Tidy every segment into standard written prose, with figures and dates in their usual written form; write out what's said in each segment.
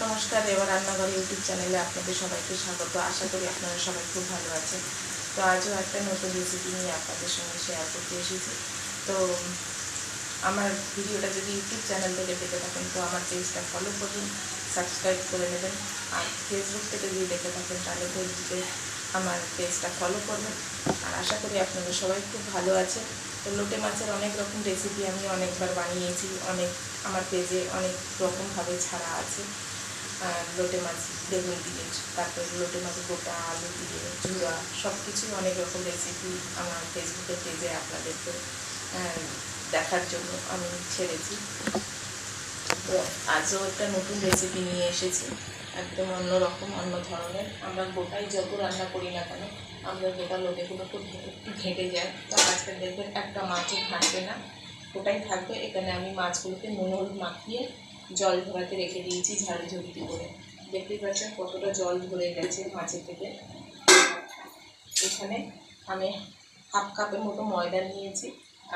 নমস্কার, এবার রান্নাঘর ইউটিউব চ্যানেলে আপনাদের সবাইকে স্বাগত। আশা করি আপনারা সবাই খুব ভালো আছেন। তো আজও একটা নতুন রেসিপি নিয়ে আপনাদের সঙ্গে শেয়ার করতে এসেছি। তো আমার ভিডিওটা যদি ইউটিউব চ্যানেল থেকে দেখে থাকেন তো আমার পেজটা ফলো করুন, সাবস্ক্রাইব করে নেবেন। আর ফেসবুক থেকে যদি দেখে থাকেন তাহলে ফেসবুকে আমার পেজটা ফলো করবেন। আর আশা করি আপনারা সবাই খুব ভালো আছে। তো লোটে মাছের অনেক রকম রেসিপি আমি অনেকবার বানিয়েছি, আমার পেজে অনেক রকমভাবে ছাড়া আছে। লোটে মাছ বেগুন দিয়ে, তারপরে লোটে মাছ গোটা আলু দিয়ে ঝুড়া, সব কিছুই অনেক রকম রেসিপি আমার ফেসবুকের পেজে আপনাদেরকে দেখার জন্য আমি ছেড়েছি। তো আজও একটা নতুন রেসিপি নিয়ে এসেছি, একদম অন্যরকম, অন্য ধরনের। আমরা গোটাই যত রান্না করি না কেন, আমরা গোটা লোটেগুলো একটু ঘেঁটে যায়। তো আজকে দেখবেন একটা মাছও ঘাঁটবে না, ওটাই থাকবে। এখানে আমি মাছগুলোকে নুন হলুদ মাখিয়ে জল ধরাতে রেখে দিয়েছি ঝাড়ি ঝুড়িতে করে। দেখতেই পাচ্ছেন কতটা জল ধরে গেছে মাছের থেকে। এখানে আমি হাফ কাপের মতো ময়দা নিয়েছি,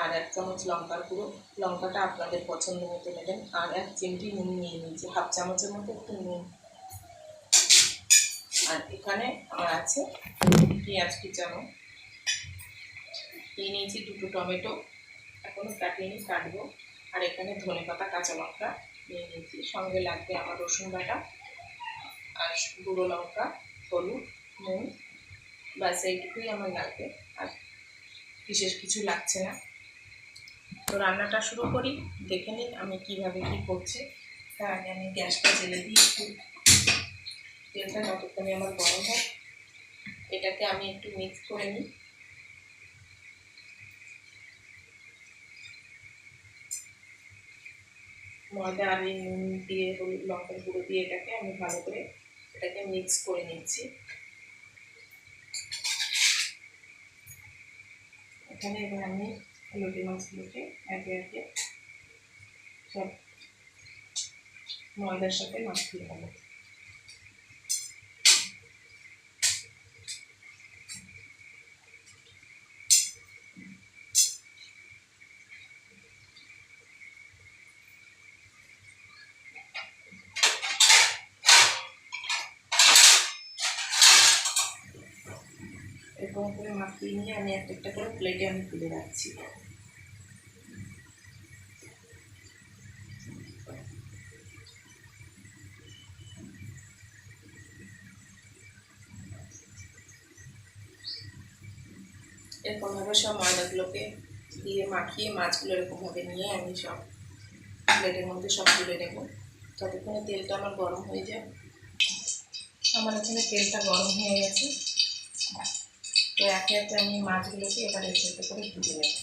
আর 1 চামচ লঙ্কার গুঁড়ো, লঙ্কাটা আপনাদের পছন্দ মতো নেবেন। আর 1 চিমটি নুন নিয়ে নিয়েছি, হাফ চামচের মতো একটু নুন। আর এখানে আমার আছে পেঁয়াজ কুচানো, নিয়ে নিয়েছি 2টো টমেটো, এখনও কাটিয়ে কাটবো। আর এখানে ধনেপাতা কাঁচা লঙ্কা নিয়ে নিয়েছি, সঙ্গে লাগবে আমার রসুন বাটা আর গুঁড়ো লঙ্কা, হলুদ, নুন, ব্যাস এইটুকুই আমার লাগবে, আর বিশেষ কিছু লাগছে না। তো রান্নাটা শুরু করি, দেখে নিন আমি কীভাবে কী করছি। তার আগে আমি গ্যাসটা জ্বেলে দিই, একটু তেলটা যতক্ষণে আমার গরম হয় এটাকে আমি একটু মিক্স করে নিই। ময়দা আর নুন দিয়ে, হলুদ লঙ্কার গুঁড়ো দিয়ে এটাকে আমি ভালো করে মিক্স করে নিচ্ছি। এখানে এবার আমি লোটে মাছগুলোকে একে একে সব ময়দার সাথে মাখিয়ে নেব। এরকম করে মাখিয়ে নিয়ে আমি একটা করে প্লেটে আমি তুলে রাখছি। এরকমভাবে সব ময়দাগুলোকে দিয়ে মাখিয়ে মাছগুলো এরকমভাবে নিয়ে আমি সব প্লেটের মধ্যে সব তুলে নেব। ততক্ষণে তেলটা আমার গরম হয়ে যায়। আমার এখানে তেলটা গরম হয়ে গেছে। তো একে একে আমি মাছগুলোকে এবার এর সাথে করে ভেজে নেব।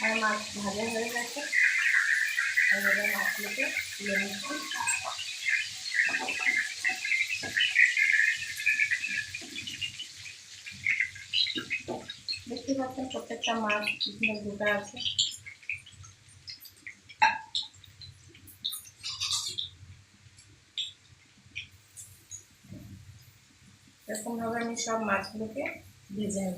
আর মাছ ভাজা হয়ে গেছে, এইভাবে মাছগুলোকে তুলে নিচ্ছি। দেখতে দেখতে পাচ্ছেন প্রত্যেকটা মাছ বিভিন্ন গোটা আছে। এরকমভাবে আমি সব মাছগুলোকে ভেজে নেব।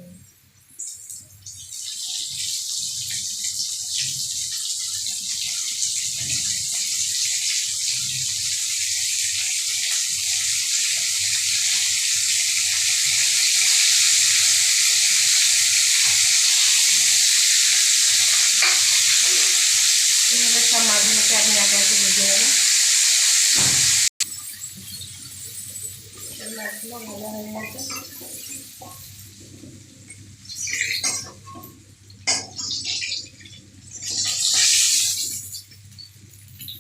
এইভাবে সব মাছগুলোকে আমি একে একে ভেজে নেব। মাছগুলো ভালো হয়ে গেছে।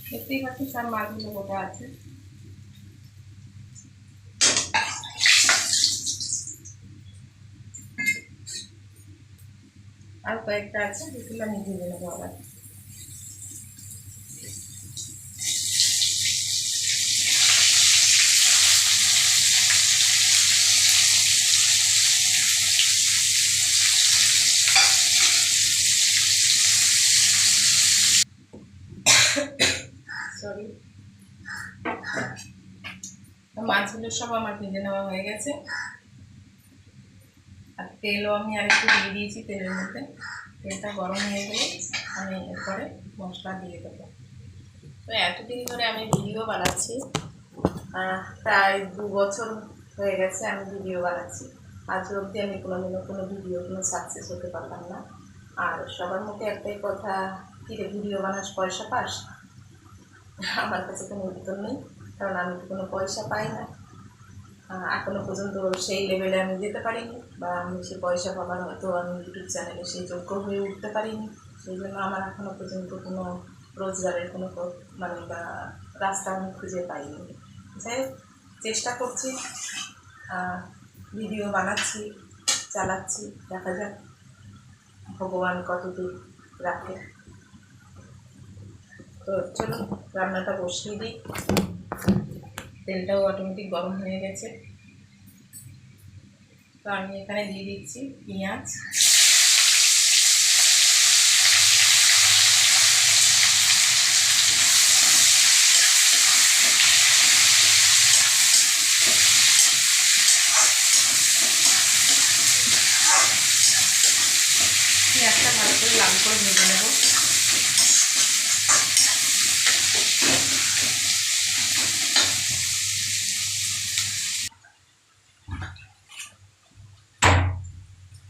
দেখতেই পাচ্ছি সব মাছগুলো গোটা আছে। আর কয়েকটা আছে যেগুলো আমি ভেজে নেবো আবার। সরি, মাছগুলো সব আমার ভেজে নেওয়া হয়ে গেছে। আর তেলও আমি আরেকটু দিয়ে দিয়েছি তেলের মধ্যে। তেলটা গরম হয়ে গেলে আমি এরপরে মশলা দিয়ে দেবো। তো এতদিন ধরে আমি ভিডিও বানাচ্ছি, প্রায় 2 বছর হয়ে গেছে আমি ভিডিও বানাচ্ছি। আজ অবধি আমি কোনোদিনও কোনো ভিডিও কোনো সাকসেস হতে পারলাম না। আর সবার মুখে একটাই কথা, কিরে ভিডিও বানাস পয়সা পাস? আমার কাছে কোনো উত্তর নেই, কারণ আমি তো কোনো পয়সা পাই না। এখনও পর্যন্ত সেই লেভেলে আমি যেতে পারিনি, বা আমি সে পয়সা পাবার হয়তো আমি ইউটিউব চ্যানেলে সেই যোগ্য হয়ে উঠতে পারিনি। সেই জন্য আমার এখনও পর্যন্ত কোনো রোজগারের কোনো মানে বা রাস্তা আমি খুঁজে পাইনি। যাই হোক, চেষ্টা করছি, ভিডিও বানাচ্ছি, চালাচ্ছি, দেখা যাক ভগবান কতদূর রাখে। তো চলুন রান্নাটা বসিয়ে দিই। তেলটাও অটোমেটিক গরম হয়ে গেছে। তো আমি এখানে দিয়ে দিচ্ছি পেঁয়াজ, পেঁয়াজটা ভালো করে লাল করে ভেজে নেব।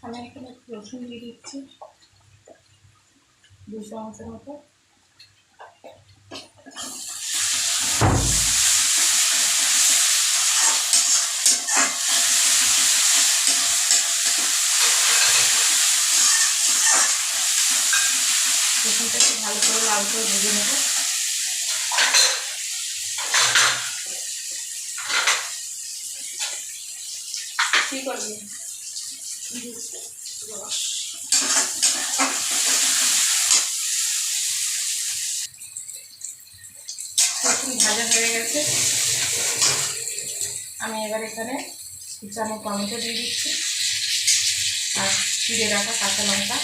আমি এখানে রসুন দিয়ে দিচ্ছি 2 চামচের মতো। রসুনটা একটু ভালো করে লাল করে ভেজে নেব। কী করবি? রসুন ভাজা হয়ে গেছে। আমি এবার এখানে কুচানো টমেটো দিয়ে দিচ্ছি আর চিড়ে রাখা কাঁচা লঙ্কা।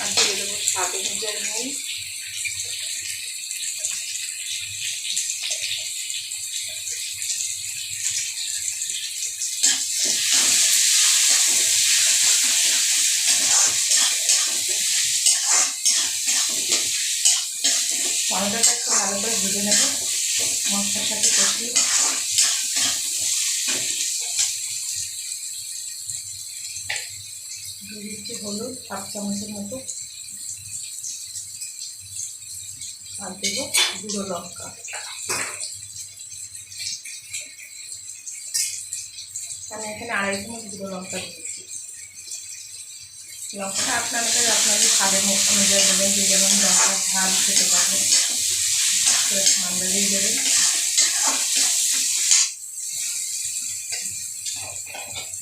আর দিয়ে দেবো স্বাদ অনুযায়ী নুন। টমেটোটা একটু ভালো করে ভেজে নেব মশলার সাথে কষিয়ে। দিয়ে দিচ্ছি হলুদ 1/2 চামচের মতো, আর দেবো গুঁড়ো লঙ্কা। আমি এখানে 2.5 চামচ গুঁড়ো লঙ্কা দিয়েছি। লঙ্কাটা আপনাদের স্বাদের অনুযায়ী দেবেন, যে যেমন লঙ্কা ঝাল খেতে পারবে আন্দাজেই দেবেন।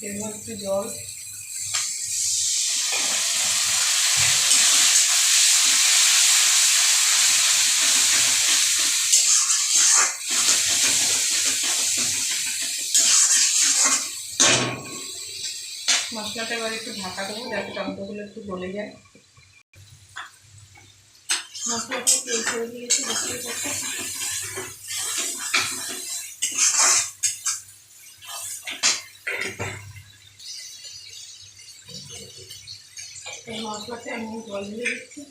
দেবো একটু জল। মশলাটা এবার একটু ঢাকা দেবো যাতে টমেটোগুলো একটু গলে যায়। মশলাটা তেল ছেড়ে দিয়েছি বুঝতেই পারছেন। এই মশলাতে আমি জল দিয়ে দিচ্ছি।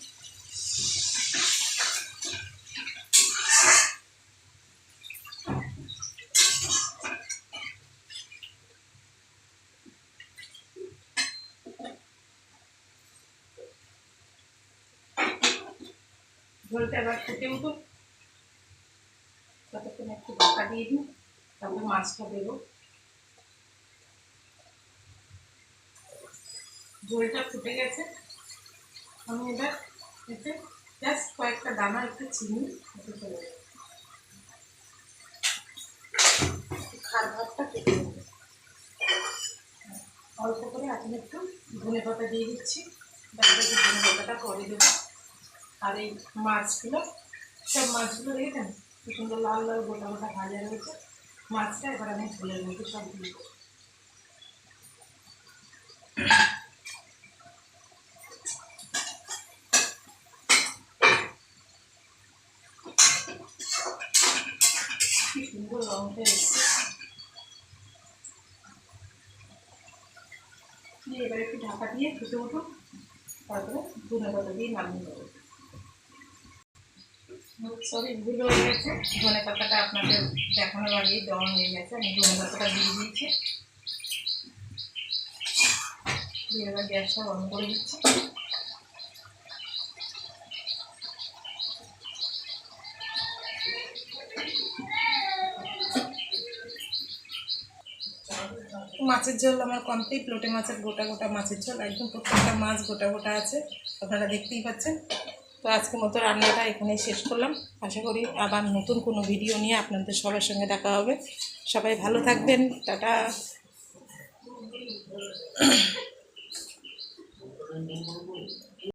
ঝোলটা এবার ফুটে উঠুক, ততক্ষণ একটু ঢাকা দিয়ে দিই, তারপর মাছটা দেবো। ঝোলটা ফুটে গেছে, আমি এবার এতে জাস্ট কয়েকটা দানা একটু চিনি এতে চলে যাবে। খার ভাতটা কেটে নেবে, অল্প করে এখন একটু ধনে পাতা দিয়ে দিচ্ছি, তারপরে ধনে পাতাটা পরে দেবো। আর এই মাছগুলো, সব মাছগুলো দেখেছেন কি সুন্দর লাল লাল গোটা গোটা ভাজা রয়েছে। মাছটা এবার আমি ঝোলের মধ্যে সব দিয়ে দেবো। কি সুন্দর রঙটা এসছে। দিয়ে এবার একটু ঢাকা দিয়ে ফুটে উঠুন, তারপরে ধনে পাতা দিয়ে নামিয়ে দেবো। সরি, ভুল হয়ে গেছে, ধনে পাতাটা আপনাদের দেখানোর আগেই দেওয়া হয়ে গেছে। আমি ধনে পাতাটা দিয়ে দিয়েছি, দিয়ে এবার গ্যাসটা বন্ধ করে দিচ্ছি। মাছের ঝোল আমার কমপ্লিট, লোটে মাছের গোটা গোটা মাছের ঝোল, একদম প্রত্যেকটা মাছ গোটা গোটা আছে, আপনারা দেখতেই পাচ্ছেন। তো আজকের মতো রান্নাটা এখানেই শেষ করলাম। আশা করি আবার নতুন কোনো ভিডিও নিয়ে আপনাদের সবার সঙ্গে দেখা হবে। সবাই ভালো থাকবেন, টাটা।